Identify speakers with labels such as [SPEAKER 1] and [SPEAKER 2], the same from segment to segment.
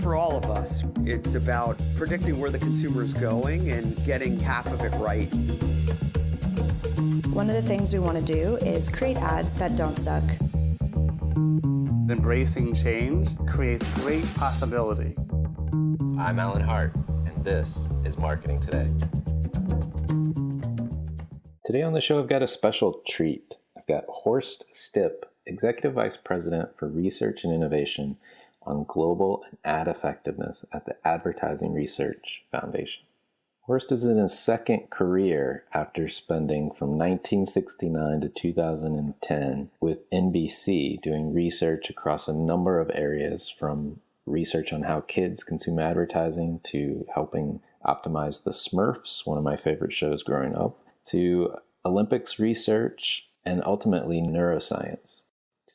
[SPEAKER 1] for all of us. It's about predicting where the consumer is going and getting half of it right.
[SPEAKER 2] One of the things we want to do is create ads that don't suck.
[SPEAKER 3] Embracing change creates great possibility.
[SPEAKER 4] I'm Alan Hart, and this is Marketing Today. Today on the show, I've got a special treat. I've got Horst Stipp, Executive Vice President for Research and Innovation on Global and Ad Effectiveness at the Advertising Research Foundation. Horst is in his second career after spending from 1969 to 2010 with NBC doing research across a number of areas, from research on how kids consume advertising to helping optimize the Smurfs, one of my favorite shows growing up, to Olympics research and ultimately neuroscience.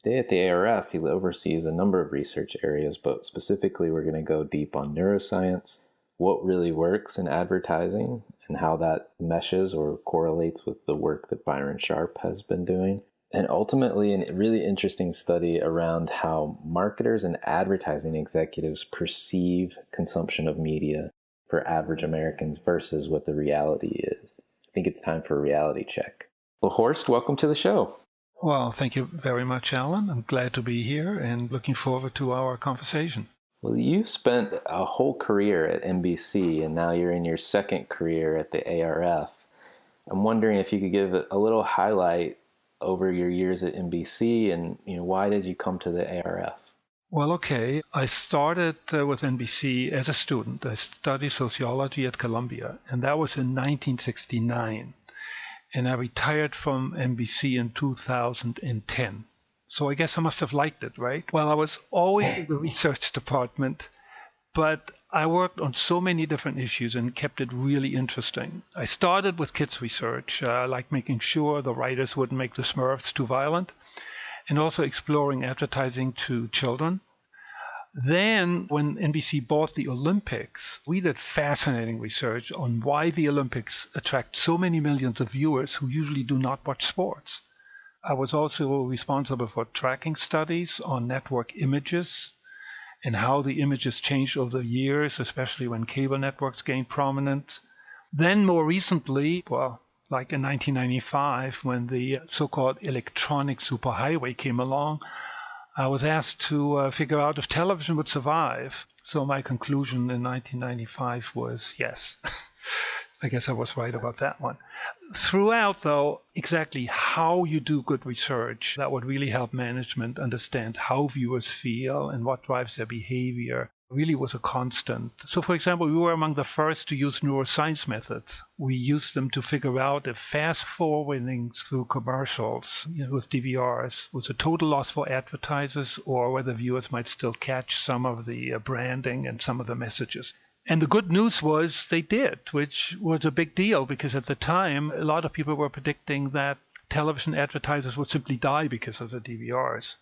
[SPEAKER 4] Today at the ARF, he oversees a number of research areas, but specifically we're going to go deep on neuroscience, what really works in advertising, and how that meshes or correlates with the work that Byron Sharp has been doing. And ultimately, a really interesting study around how marketers and advertising executives perceive consumption of media for average Americans versus what the reality is. I think it's time for a reality check. Well, Horst, welcome to the show.
[SPEAKER 5] Well, thank you very much, Alan. I'm glad to be here and looking forward to our conversation.
[SPEAKER 4] Well, you spent a whole career at NBC, and now you're in your second career at the ARF. I'm wondering if you could give a little highlight over your years at NBC, and why did you come to the ARF?
[SPEAKER 5] Well, okay. I started with NBC as a student. I studied sociology at Columbia, and that was in 1969. And I retired from NBC in 2010. So I guess I must have liked it, right? Well, I was always in the research department, but I worked on so many different issues and kept it really interesting. I started with kids research, like making sure the writers wouldn't make the Smurfs too violent, and also exploring advertising to children. Then, when NBC bought the Olympics, we did fascinating research on why the Olympics attract so many millions of viewers who usually do not watch sports. I was also responsible for tracking studies on network images and how the images changed over the years, especially when cable networks gained prominence. Then, more recently, like in 1995, when the so-called electronic superhighway came along, I was asked to figure out if television would survive. So my conclusion in 1995 was yes. I guess I was right about that one. Throughout, though, exactly how you do good research, that would really help management understand how viewers feel and what drives their behavior, really was a constant. So, for example, we were among the first to use neuroscience methods. We used them to figure out if fast forwarding through commercials with DVRs was a total loss for advertisers, or whether viewers might still catch some of the branding and some of the messages. And the good news was they did, which was a big deal, because at the time, a lot of people were predicting that television advertisers would simply die because of the DVRs.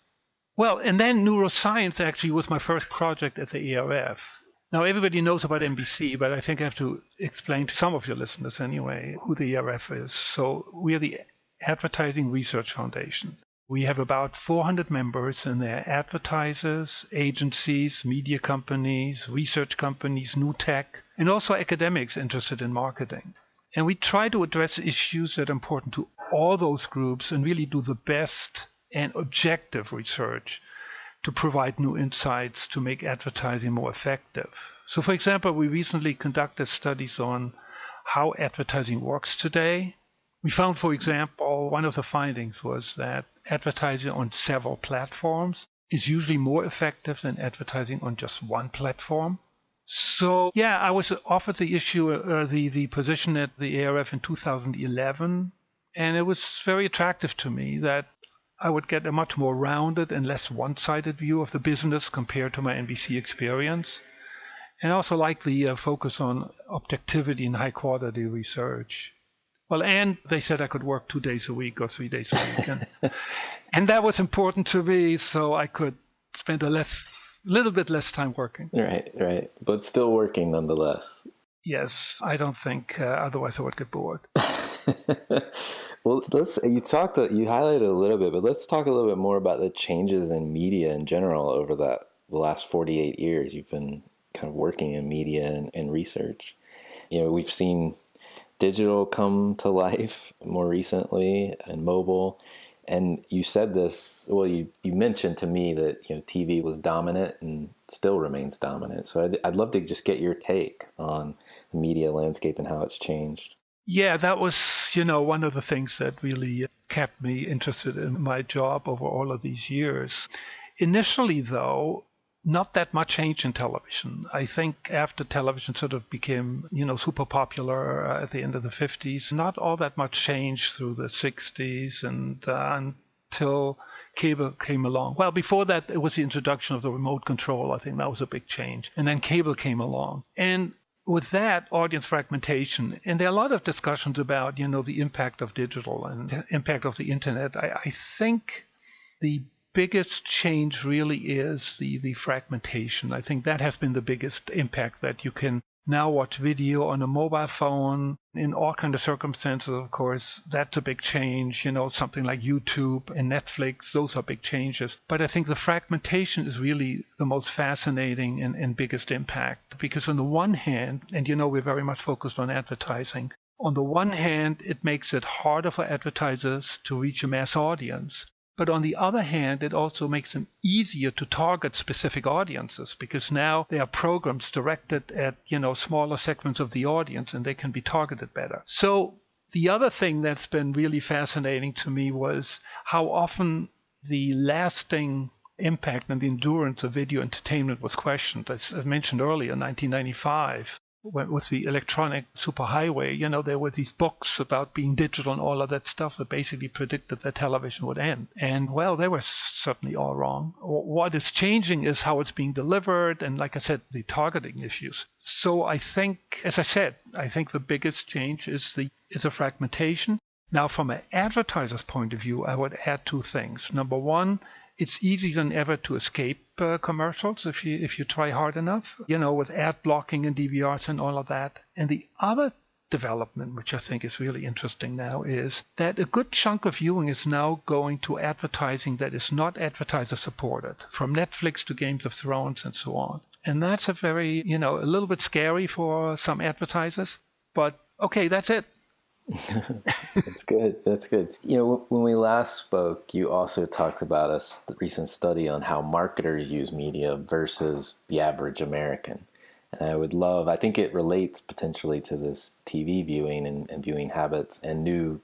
[SPEAKER 5] Well, and then neuroscience actually was my first project at the ARF. Now, everybody knows about NBC, but I think I have to explain to some of your listeners anyway who the ARF is. So we are the Advertising Research Foundation. We have about 400 members, and they're advertisers, agencies, media companies, research companies, new tech, and also academics interested in marketing. And we try to address issues that are important to all those groups and really do the best and objective research to provide new insights to make advertising more effective. So, for example, we recently conducted studies on how advertising works today. We found, for example, one of the findings was that advertising on several platforms is usually more effective than advertising on just one platform. So, I was offered the position at the ARF in 2011, and it was very attractive to me that I would get a much more rounded and less one-sided view of the business compared to my NBC experience, and also like the focus on objectivity and high-quality research. Well, and they said I could work 2 days a week or 3 days a week, and that was important to me, so I could spend a little bit less time working.
[SPEAKER 4] Right, but still working nonetheless.
[SPEAKER 5] Yes, I don't think otherwise I would get bored.
[SPEAKER 4] Well, you highlighted a little bit, but let's talk a little bit more about the changes in media in general over the last 48 years you've been kind of working in media and research. We've seen digital come to life more recently and mobile. And you said this, well, you mentioned to me that, TV was dominant and still remains dominant. So I'd love to just get your take on the media landscape and how it's changed.
[SPEAKER 5] Yeah, that was, one of the things that really kept me interested in my job over all of these years. Initially, though, not that much change in television. I think after television sort of became, super popular at the end of the 50s, not all that much change through the 60s and until cable came along. Well, before that, it was the introduction of the remote control. I think that was a big change. And then cable came along. And with that, audience fragmentation, and there are a lot of discussions about, the impact of digital and the impact of the internet. I think the biggest change really is the fragmentation. I think that has been the biggest impact, that you can now watch video on a mobile phone in all kinds of circumstances. Of course, that's a big change. Something like YouTube and Netflix, those are big changes. But I think the fragmentation is really the most fascinating and biggest impact, because on the one hand, and we're very much focused on advertising, on the one hand, it makes it harder for advertisers to reach a mass audience. But on the other hand, it also makes them easier to target specific audiences, because now there are programs directed at, smaller segments of the audience, and they can be targeted better. So the other thing that's been really fascinating to me was how often the lasting impact and the endurance of video entertainment was questioned. As I mentioned earlier, 1995. With the electronic superhighway, there were these books about being digital and all of that stuff that basically predicted that television would end. And, well, they were certainly all wrong. What is changing is how it's being delivered and, like I said, the targeting issues. So I think, as I said, the biggest change is the fragmentation. Now, from an advertiser's point of view, I would add two things. Number one, it's easier than ever to escape commercials if you try hard enough, with ad blocking and DVRs and all of that. And the other development, which I think is really interesting now, is that a good chunk of viewing is now going to advertising that is not advertiser supported, from Netflix to Games of Thrones and so on. And that's a very, a little bit scary for some advertisers, but okay, that's it.
[SPEAKER 4] That's good. That's good. When we last spoke, you also talked about a recent study on how marketers use media versus the average American. And I think it relates potentially to this TV viewing and viewing habits and new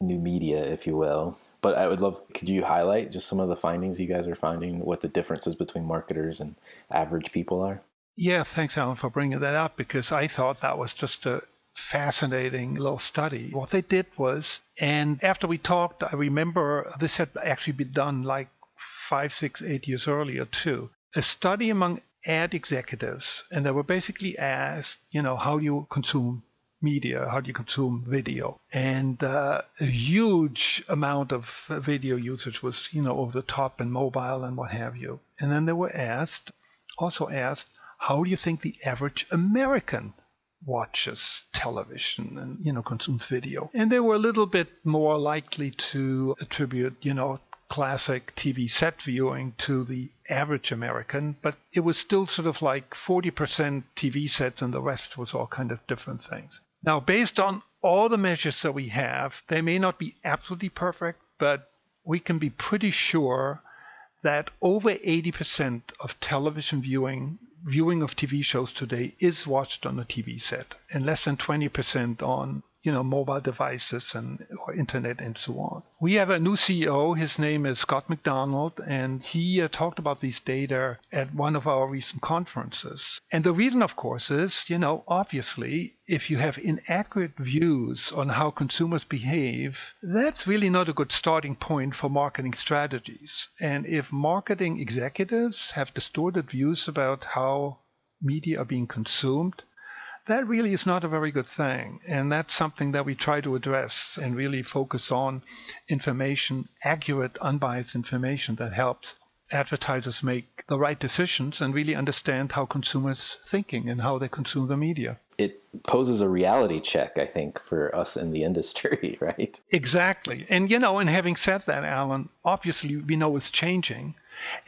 [SPEAKER 4] media, if you will. But I would love, could you highlight just some of the findings you guys are finding, what the differences between marketers and average people are?
[SPEAKER 5] Yeah, thanks, Alan, for bringing that up, because I thought that was just a fascinating little study. What they did was, and after we talked, I remember this had actually been done like 5, 6, 8 years earlier too. A study among ad executives, and they were basically asked, how do you consume media, how do you consume video? And a huge amount of video usage was, over the top and mobile and what have you. And then they were also asked, how do you think the average American watches television and consumes video? And they were a little bit more likely to attribute classic TV set viewing to the average American, but it was still sort of like 40% TV sets and the rest was all kind of different things. Now, based on all the measures that we have, they may not be absolutely perfect, but we can be pretty sure that over 80% of television viewing of TV shows today is watched on a TV set, and less than 20% on mobile devices or internet and so on. We have a new CEO. His name is Scott McDonald, and he talked about these data at one of our recent conferences. And the reason, of course, is, obviously, if you have inaccurate views on how consumers behave, that's really not a good starting point for marketing strategies. And if marketing executives have distorted views about how media are being consumed, that really is not a very good thing. And that's something that we try to address and really focus on information, accurate, unbiased information that helps advertisers make the right decisions and really understand how consumers are thinking and how they consume the media.
[SPEAKER 4] It poses a reality check, I think, for us in the industry, right?
[SPEAKER 5] Exactly. And, and having said that, Alan, obviously we know it's changing.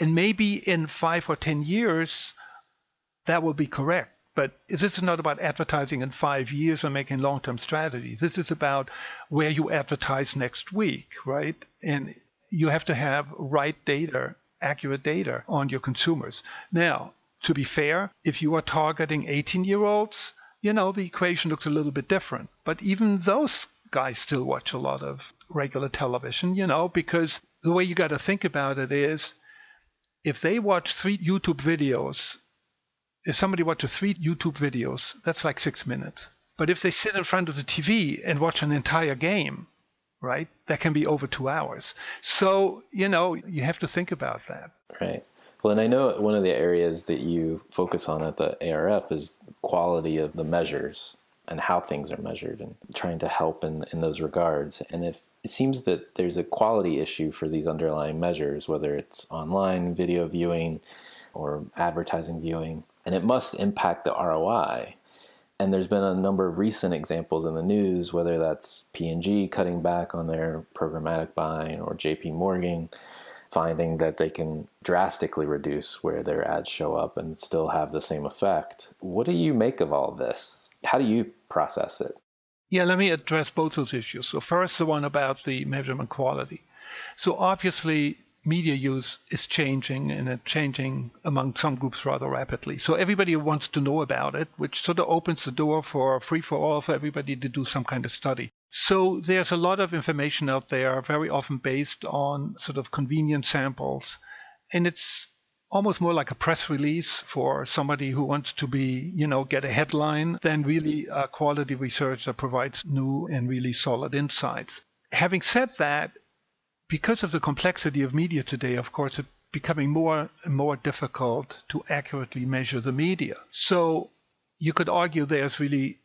[SPEAKER 5] And maybe in 5 or 10 years, that will be correct. But this is not about advertising in 5 years or making long-term strategy. This is about where you advertise next week, right? And you have to have right data, accurate data on your consumers. Now, to be fair, if you are targeting 18-year-olds, the equation looks a little bit different. But even those guys still watch a lot of regular television, because the way you got to think about it is if they watch 3 YouTube videos, if somebody watches 3 YouTube videos, that's like 6 minutes. But if they sit in front of the TV and watch an entire game, right, that can be over 2 hours. So, you have to think about that.
[SPEAKER 4] Right. Well, and I know one of the areas that you focus on at the ARF is the quality of the measures and how things are measured and trying to help in those regards. And if it seems that there's a quality issue for these underlying measures, whether it's online video viewing or advertising viewing, and it must impact the ROI. And there's been a number of recent examples in the news, whether that's P&G cutting back on their programmatic buying or JP Morgan finding that they can drastically reduce where their ads show up and still have the same effect. What do you make of all of this? How do you process it?
[SPEAKER 5] Yeah, let me address both those issues. So first, the one about the measurement quality. So obviously, media use is changing, and it's changing among some groups rather rapidly. So everybody wants to know about it, which sort of opens the door for free-for-all for everybody to do some kind of study. So there's a lot of information out there, very often based on sort of convenient samples. And it's almost more like a press release for somebody who wants to be, get a headline than really a quality research that provides new and really solid insights. Having said that, because of the complexity of media today, of course, it's becoming more and more difficult to accurately measure the media. So you could argue there's really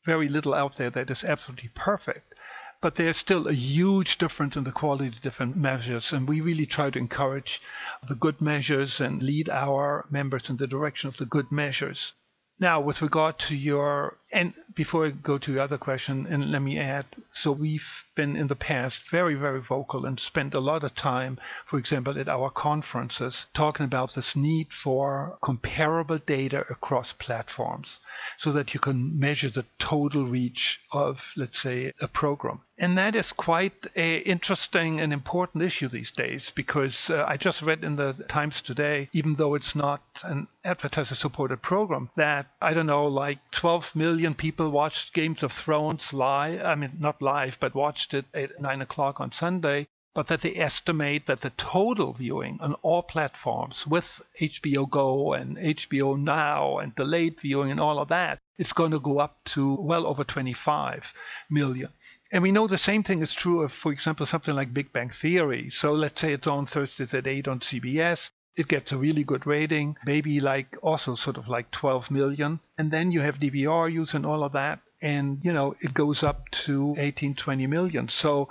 [SPEAKER 5] very little out there that is absolutely perfect, but there's still a huge difference in the quality of different measures. And we really try to encourage the good measures and lead our members in the direction of the good measures. Now, with regard to and before I go to your other question, and let me add, so we've been in the past very, very vocal and spent a lot of time, for example, at our conferences, talking about this need for comparable data across platforms so that you can measure the total reach of, let's say, a program. And that is quite an interesting and important issue these days, because I just read in the Times today, even though it's not an advertiser-supported program, that, I don't know, like 12 million people watched Games of Thrones live. I mean, not live, but watched it at 9 o'clock on Sunday. But that they estimate that the total viewing on all platforms with HBO Go and HBO Now and delayed viewing and all of that is going to go up to well over 25 million. And we know the same thing is true of, for example, something like Big Bang Theory. So let's say it's on Thursdays at 8 on CBS. It gets a really good rating, maybe like also sort of like 12 million. And then you have DVR use and all of that. And, it goes up to 18, 20 million. So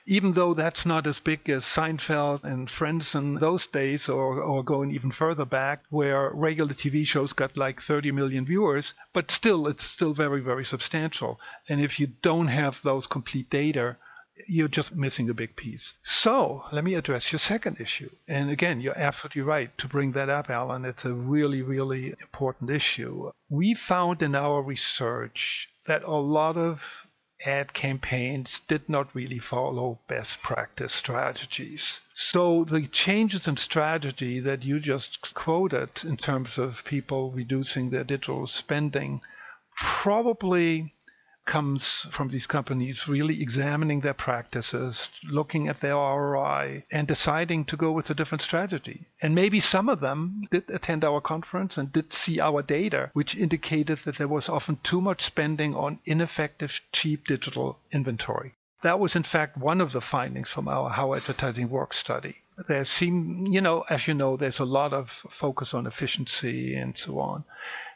[SPEAKER 5] even though that's not as big as Seinfeld and Friends in those days, or going even further back, where regular TV shows got like 30 million viewers, but still, it's still very, very substantial. And if you don't have those complete data, you're just missing a big piece. So let me address your second issue. And again, you're absolutely right to bring that up, Alan. It's a really, really important issue. We found in our research that a lot of ad campaigns did not really follow best practice strategies. So the changes in strategy that you just quoted in terms of people reducing their digital spending probably comes from these companies really examining their practices, looking at their ROI, and deciding to go with a different strategy. And maybe some of them did attend our conference and did see our data, which indicated that there was often too much spending on ineffective, cheap digital inventory. That was, in fact, one of the findings from our How Advertising Works study. There seem, as you know, there's a lot of focus on efficiency and so on.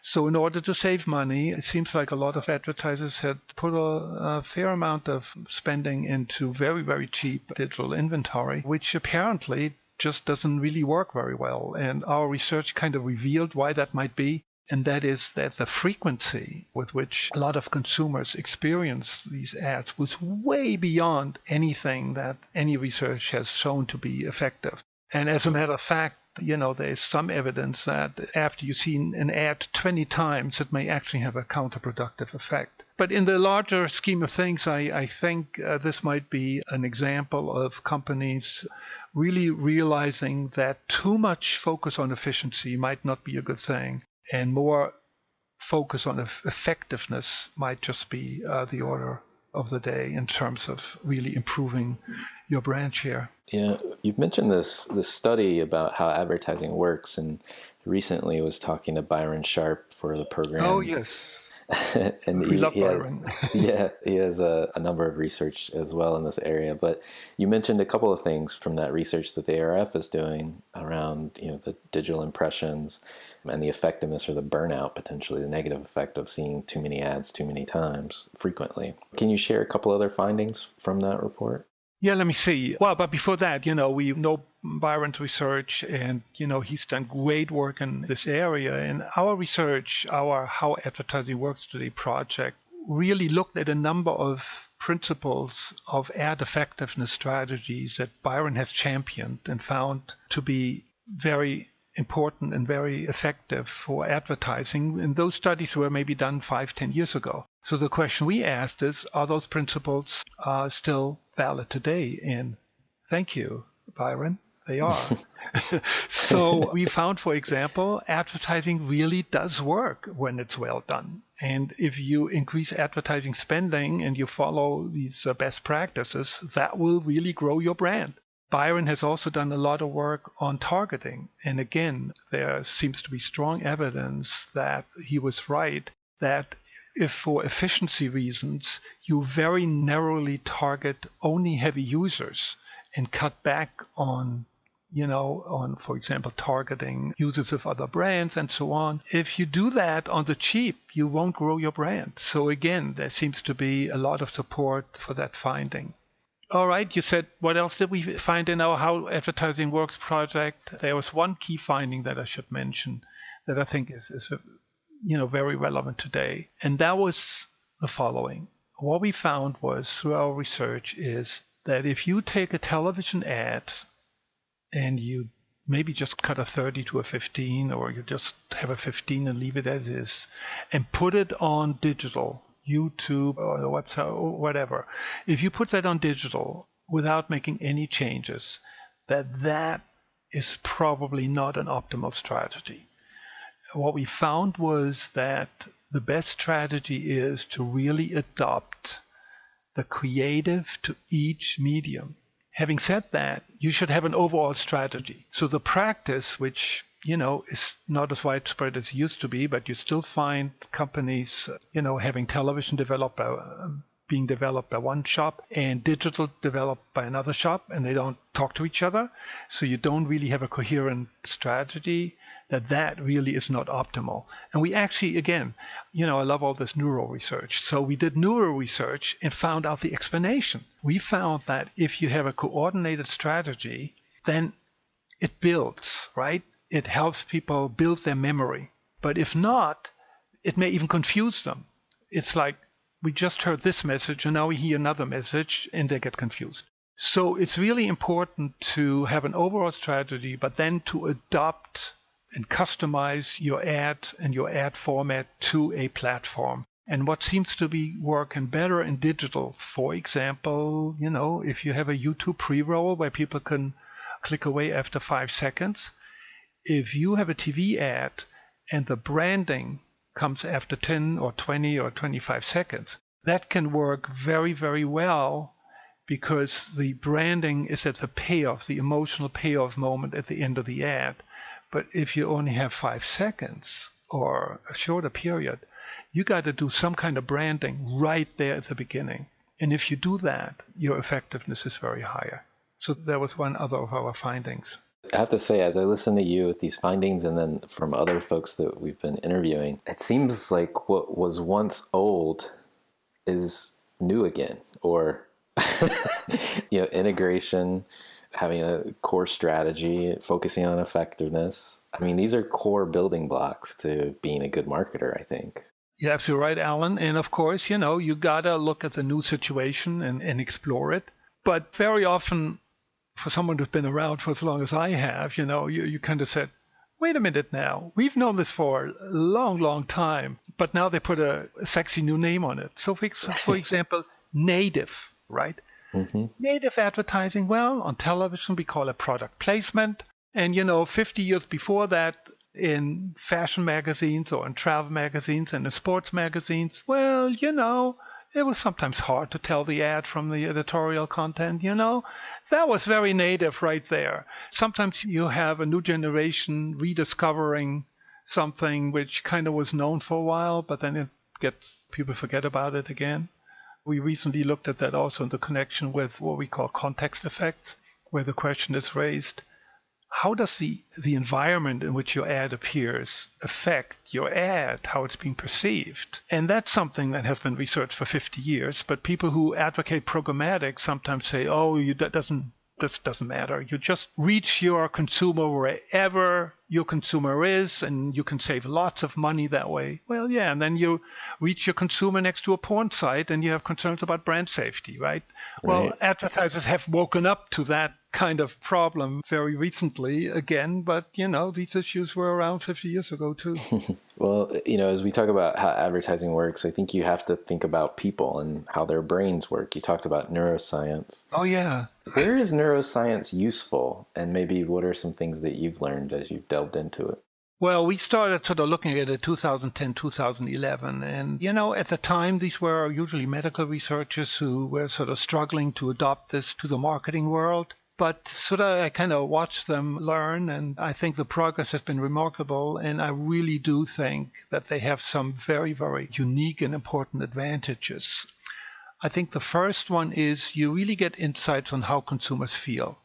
[SPEAKER 5] So in order to save money, it seems like a lot of advertisers had put a fair amount of spending into very, very cheap digital inventory, which apparently just doesn't really work very well. And our research kind of revealed why that might be. And that is that the frequency with which a lot of consumers experience these ads was way beyond anything that any research has shown to be effective. And as a matter of fact, there is some evidence that after you've seen an ad 20 times, it may actually have a counterproductive effect. But in the larger scheme of things, I think this might be an example of companies really realizing that too much focus on efficiency might not be a good thing, and more focus on effectiveness might just be the order of the day in terms of really improving your brand share.
[SPEAKER 4] Yeah, you've mentioned this study about how advertising works, and recently was talking to Byron Sharp for the program.
[SPEAKER 5] Oh, yes.
[SPEAKER 4] And
[SPEAKER 5] we love Byron.
[SPEAKER 4] He has a number of research as well in this area. But you mentioned a couple of things from that research that the ARF is doing around the digital impressions and the effectiveness or the burnout, potentially the negative effect of seeing too many ads too many times frequently. Can you share a couple other findings from that report?
[SPEAKER 5] Yeah, let me see. Well, but before that, we know Byron's research, and, he's done great work in this area. And our research, our How Advertising Works Today project, really looked at a number of principles of ad effectiveness strategies that Byron has championed and found to be very important and very effective for advertising. And those studies were maybe done 5-10 years ago. So the question we asked is, are those principles still valid today? And thank you, Byron, they are. So we found, for example, advertising really does work when it's well done. And if you increase advertising spending and you follow these best practices, that will really grow your brand. Byron has also done a lot of work on targeting. And again, there seems to be strong evidence that he was right, that if for efficiency reasons, you very narrowly target only heavy users and cut back on, for example, targeting users of other brands and so on. If you do that on the cheap, you won't grow your brand. So again, there seems to be a lot of support for that finding. All right, you said, what else did we find in our How Advertising Works project? There was one key finding that I should mention that I think is very relevant today. And that was the following. What we found was, through our research, is that if you take a television ad and you maybe just cut a 30 to a 15, or you just have a 15 and leave it as is, and put it on digital, YouTube or the website or whatever, if you put that on digital without making any changes, that is probably not an optimal strategy. What we found was that the best strategy is to really adopt the creative to each medium. Having said that, you should have an overall strategy. So the practice, which is not as widespread as it used to be, but you still find companies, having television being developed by one shop and digital developed by another shop, and they don't talk to each other. So you don't really have a coherent strategy. That really is not optimal. And we actually, again, I love all this neuro research. So we did neuro research and found out the explanation. We found that if you have a coordinated strategy, then it builds, right? It helps people build their memory. But if not, it may even confuse them. It's like, we just heard this message and now we hear another message and they get confused. So it's really important to have an overall strategy, but then to adopt and customize your ad and your ad format to a platform. And what seems to be working better in digital, for example, if you have a YouTube pre-roll where people can click away after 5 seconds, if you have a TV ad and the branding comes after 10 or 20 or 25 seconds, that can work very, very well, because the branding is at the payoff, the emotional payoff moment at the end of the ad. But if you only have 5 seconds or a shorter period, you got to do some kind of branding right there at the beginning. And if you do that, your effectiveness is very higher. So that was one other of our findings.
[SPEAKER 4] I have to say, as I listen to you with these findings and then from other folks that we've been interviewing, it seems like what was once old is new again, or integration, having a core strategy, focusing on effectiveness. I mean, these are core building blocks to being a good marketer, I think.
[SPEAKER 5] You're absolutely right, Alan. And of course, you got to look at the new situation and explore it. But very often, For someone who's been around for as long as I have, you kind of said, wait a minute now, we've known this for a long, long time, but now they put a sexy new name on it. So for example, native, right?
[SPEAKER 4] Mm-hmm.
[SPEAKER 5] Native advertising, well, on television we call it product placement. And 50 years before that, in fashion magazines or in travel magazines and in sports magazines, well, it was sometimes hard to tell the ad from the editorial content, That was very native right there. Sometimes you have a new generation rediscovering something which kind of was known for a while, but then people forget about it again. We recently looked at that also in the connection with what we call context effects, where the question is raised, how does the environment in which your ad appears affect your ad, how it's being perceived? And that's something that has been researched for 50 years, but people who advocate programmatic sometimes say, this doesn't matter. You just reach your consumer wherever your consumer is, and you can save lots of money that way. Well, yeah, and then you reach your consumer next to a porn site, and you have concerns about brand safety, right? Well, advertisers have woken up to that kind of problem very recently again, but these issues were around 50 years ago too.
[SPEAKER 4] Well, as we talk about how advertising works, I think you have to think about people and how their brains work. You talked about neuroscience.
[SPEAKER 5] Oh yeah.
[SPEAKER 4] Where is neuroscience useful, and maybe what are some things that you've learned as you've delved into it?
[SPEAKER 5] Well, we started sort of looking at it 2010, 2011. And, at the time, these were usually medical researchers who were sort of struggling to adopt this to the marketing world. But I kind of watched them learn, and I think the progress has been remarkable. And I really do think that they have some very, very unique and important advantages. I think the first one is you really get insights on how consumers feel.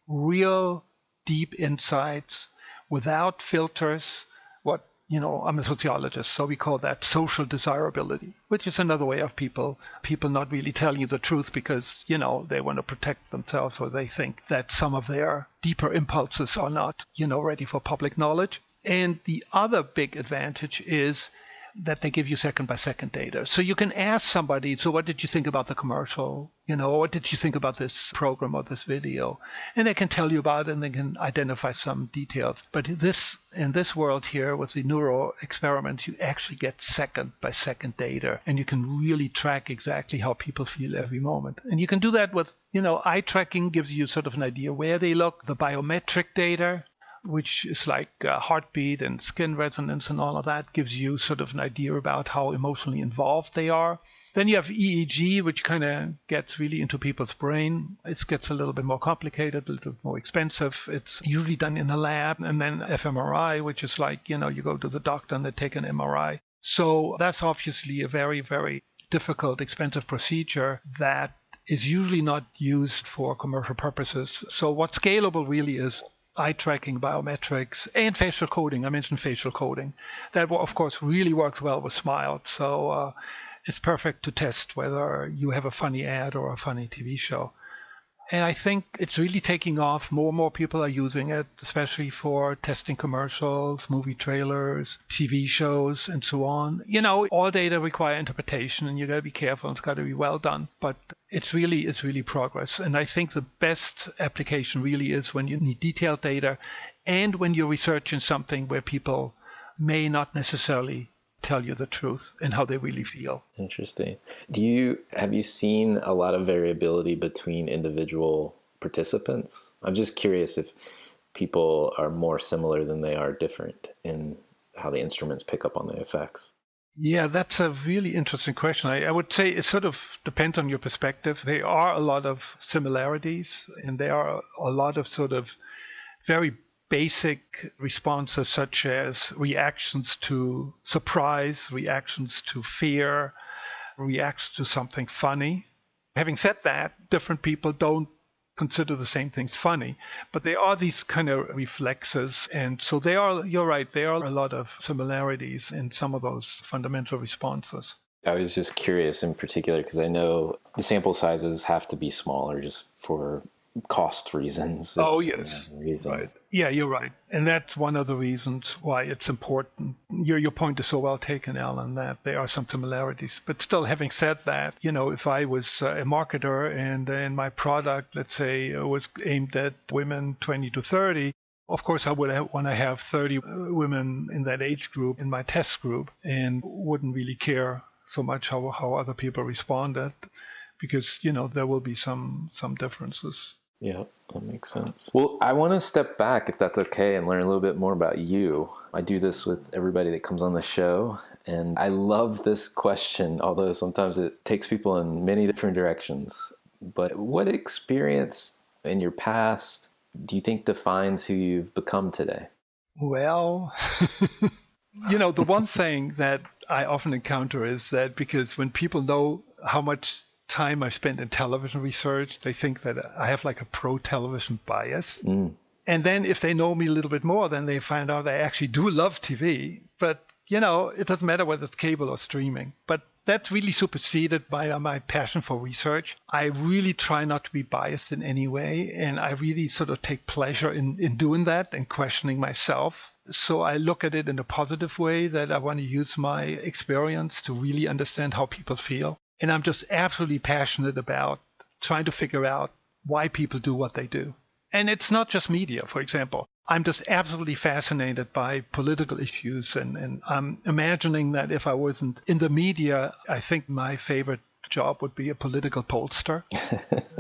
[SPEAKER 5] Real deep insights without filters. I'm a sociologist, so we call that social desirability, which is another way of people not really telling you the truth because, they want to protect themselves, or they think that some of their deeper impulses are not, ready for public knowledge. And the other big advantage is that they give you second-by-second data. So you can ask somebody, so what did you think about the commercial? What did you think about this program or this video? And they can tell you about it, and they can identify some details. But in this world here with the neuro experiments, you actually get second-by-second data, and you can really track exactly how people feel every moment. And you can do that with, eye tracking gives you sort of an idea where they look, the biometric data, which is like heartbeat and skin resonance and all of that, gives you sort of an idea about how emotionally involved they are. Then you have EEG, which kind of gets really into people's brain. It gets a little bit more complicated, a little bit more expensive. It's usually done in a lab. And then fMRI, which is like, you go to the doctor and they take an MRI. So that's obviously a very, very difficult, expensive procedure that is usually not used for commercial purposes. So what's scalable really is eye tracking, biometrics, and facial coding. I mentioned facial coding. That, of course, really works well with Smile. So it's perfect to test whether you have a funny ad or a funny TV show. And I think it's really taking off. More and more people are using it, especially for testing commercials, movie trailers, TV shows, and so on. All data require interpretation, and you got to be careful. It's got to be well done. But it's really progress. And I think the best application really is when you need detailed data and when you're researching something where people may not necessarily tell you the truth and how they really feel.
[SPEAKER 4] Interesting. Have you seen a lot of variability between individual participants? I'm just curious if people are more similar than they are different in how the instruments pick up on the effects.
[SPEAKER 5] Yeah, that's a really interesting question. I would say it sort of depends on your perspective. There are a lot of similarities, and there are a lot of sort of very basic responses, such as reactions to surprise, reactions to fear, reactions to something funny. Having said that, different people don't consider the same things funny, but there are these kind of reflexes. And so you're right, there are a lot of similarities in some of those fundamental responses.
[SPEAKER 4] I was just curious in particular, because I know the sample sizes have to be smaller just for cost reasons.
[SPEAKER 5] Oh, yes.
[SPEAKER 4] Right.
[SPEAKER 5] Yeah, you're right. And that's one of the reasons why it's important. Your point is so well taken, Alan, that there are some similarities. But still, having said that, if I was a marketer and my product, let's say, was aimed at women 20 to 30, of course, I would want to have 30 women in that age group in my test group and wouldn't really care so much how other people responded because, there will be some differences.
[SPEAKER 4] Yeah, that makes sense. Well, I want to step back, if that's okay, and learn a little bit more about you. I do this with everybody that comes on the show, and I love this question, although sometimes it takes people in many different directions. But what experience in your past do you think defines who you've become today?
[SPEAKER 5] Well, the one thing that I often encounter is that because when people know how much time I spent in television research, they think that I have like a pro-television bias. And then if they know me a little bit more, then they find out I actually do love TV. But, it doesn't matter whether it's cable or streaming. But that's really superseded by my passion for research. I really try not to be biased in any way. And I really sort of take pleasure in doing that and questioning myself. So I look at it in a positive way that I want to use my experience to really understand how people feel. And I'm just absolutely passionate about trying to figure out why people do what they do. And it's not just media, for example. I'm just absolutely fascinated by political issues. And I'm imagining that if I wasn't in the media, I think my favorite job would be a political pollster.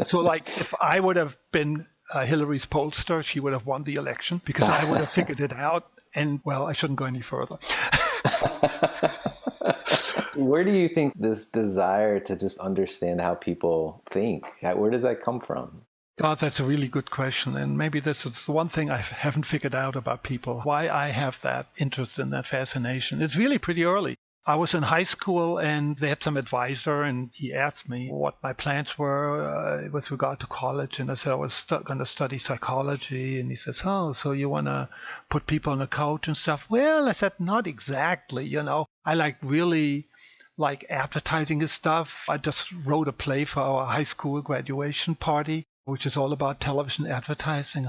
[SPEAKER 5] So like if I would have been Hillary's pollster, she would have won the election because I would have figured it out. And well, I shouldn't go any further.
[SPEAKER 4] Where do you think this desire to just understand how people think, where does that come from?
[SPEAKER 5] God, that's a really good question. And maybe this is the one thing I haven't figured out about people, why I have that interest and that fascination. It's really pretty early. I was in high school and they had some advisor and he asked me what my plans were with regard to college. And I said I was going to study psychology. And he says, oh, so you want to put people on a couch and stuff? Well, I said, not exactly, I really like advertising and stuff. I just wrote a play for our high school graduation party, which is all about television advertising.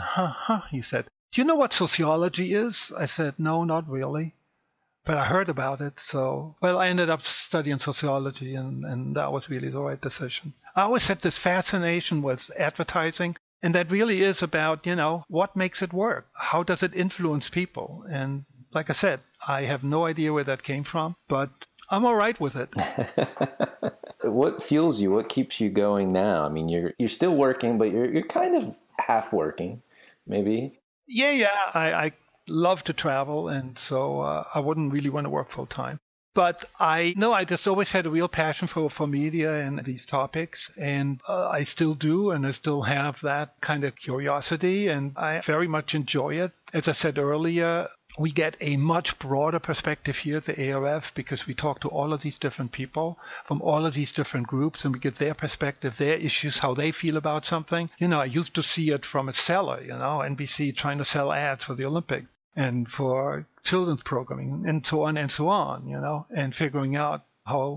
[SPEAKER 5] He said, do you know what sociology is? I said, no, not really. But I heard about it. So, well, I ended up studying sociology and that was really the right decision. I always had this fascination with advertising. And that really is about, what makes it work? How does it influence people? And like I said, I have no idea where that came from, but I'm all right with it.
[SPEAKER 4] What fuels you? What keeps you going now? I mean, you're still working, but you're kind of half working, maybe.
[SPEAKER 5] Yeah. I love to travel, and so I wouldn't really want to work full time. But I just always had a real passion for media and these topics, and I still do, and I still have that kind of curiosity, and I very much enjoy it. As I said earlier, we get a much broader perspective here at the ARF because we talk to all of these different people from all of these different groups and we get their perspective, their issues, how they feel about something. I used to see it from a seller, NBC trying to sell ads for the Olympics and for children's programming and so on, and figuring out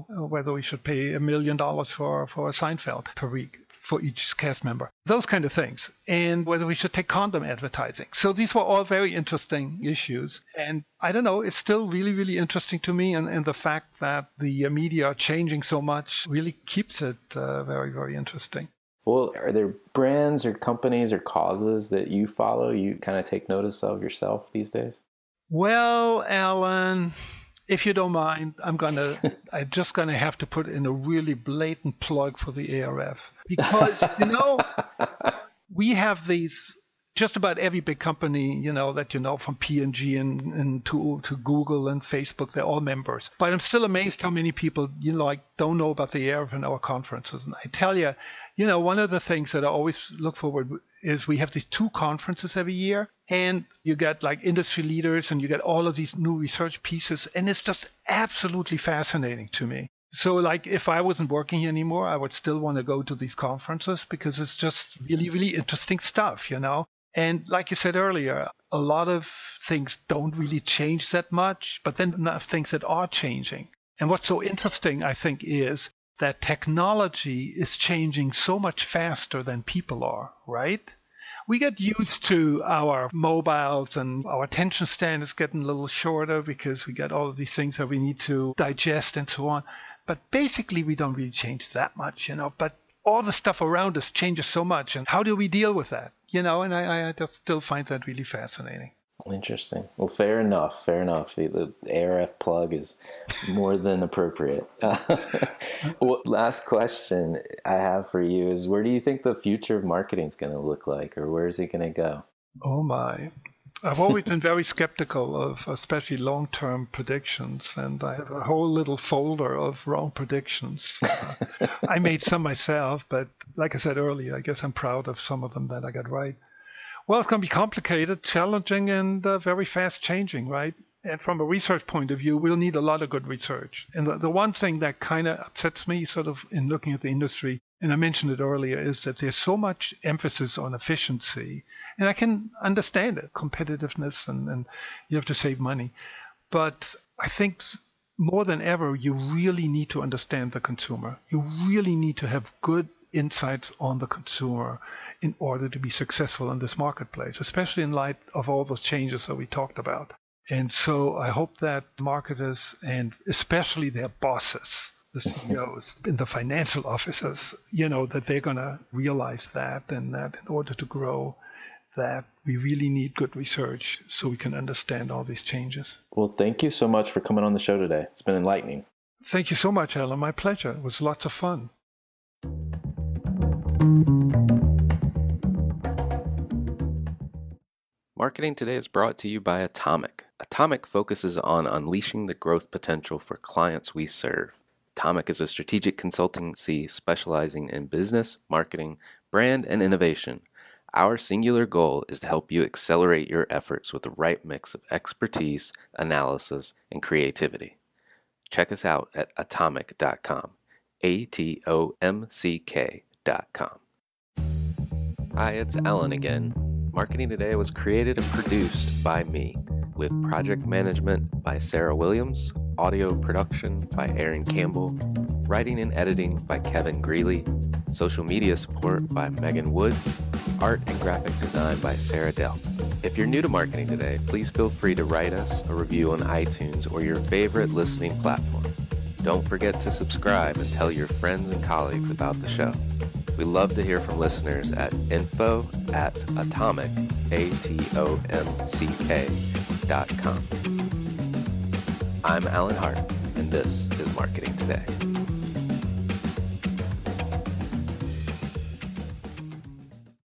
[SPEAKER 5] whether we should pay $1 million for a Seinfeld per week for each cast member, those kind of things, and whether we should take condom advertising. So these were all very interesting issues. And I don't know, it's still really, really interesting to me. And the fact that the media are changing so much really keeps it very, very interesting.
[SPEAKER 4] Well, are there brands or companies or causes that you follow, you kind of take notice of yourself these days?
[SPEAKER 5] Well, Alan, if you don't mind, I'm just gonna have to put in a really blatant plug for the ARF because we have these. Just about every big company, that from P&G and to Google and Facebook, they're all members. But I'm still amazed how many people don't know about the ARF and our conferences. And I tell you, one of the things that I always look forward is we have these 2 conferences every year, and you get like industry leaders and you get all of these new research pieces, and it's just absolutely fascinating to me. So like if I wasn't working here anymore, I would still want to go to these conferences because it's just really, really interesting stuff, And like you said earlier, a lot of things don't really change that much, but then enough things that are changing. And what's so interesting, I think, is that technology is changing so much faster than people are, right? We get used to our mobiles and our attention span is getting a little shorter because we got all of these things that we need to digest and so on. But basically, we don't really change that much, but all the stuff around us changes so much. And how do we deal with that? And I just still find that really fascinating.
[SPEAKER 4] Interesting. Well, fair enough. The ARF plug is more than appropriate. Well, last question I have for you is, where do you think the future of marketing is going to look like, or where is it going to go?
[SPEAKER 5] Oh, my. I've always been very skeptical of especially long-term predictions, and I have a whole little folder of wrong predictions. I made some myself, but like I said earlier, I guess I'm proud of some of them that I got right. Well, it's going to be complicated, challenging, and very fast changing, right? And from a research point of view, we'll need a lot of good research. And the one thing that kind of upsets me sort of in looking at the industry, and I mentioned it earlier, is that there's so much emphasis on efficiency. And I can understand it, competitiveness, and you have to save money. But I think more than ever, you really need to understand the consumer. You really need to have good insights on the consumer in order to be successful in this marketplace, especially in light of all those changes that we talked about. And so I hope that marketers, and especially their bosses, the CEOs and the financial officers, that they're going to realize that, and that in order to grow, that we really need good research so we can understand all these changes.
[SPEAKER 4] Well, thank you so much for coming on the show today. It's been enlightening.
[SPEAKER 5] Thank you so much, Alan. My pleasure. It was lots of fun.
[SPEAKER 4] Marketing Today is brought to you by Atomic. Atomic focuses on unleashing the growth potential for clients we serve. Atomic is a strategic consultancy specializing in business, marketing, brand, and innovation. Our singular goal is to help you accelerate your efforts with the right mix of expertise, analysis, and creativity. Check us out at atomic.com. ATOMCK.com. Hi, it's Alan again. Marketing Today was created and produced by me, with project management by Sarah Williams, audio production by Aaron Campbell, writing and editing by Kevin Greeley, social media support by Megan Woods, art and graphic design by Sarah Dell. If you're new to Marketing Today, please feel free to write us a review on iTunes or your favorite listening platform. Don't forget to subscribe and tell your friends and colleagues about the show. We love to hear from listeners at info@atomic.com. I'm Alan Hart, and this is Marketing Today.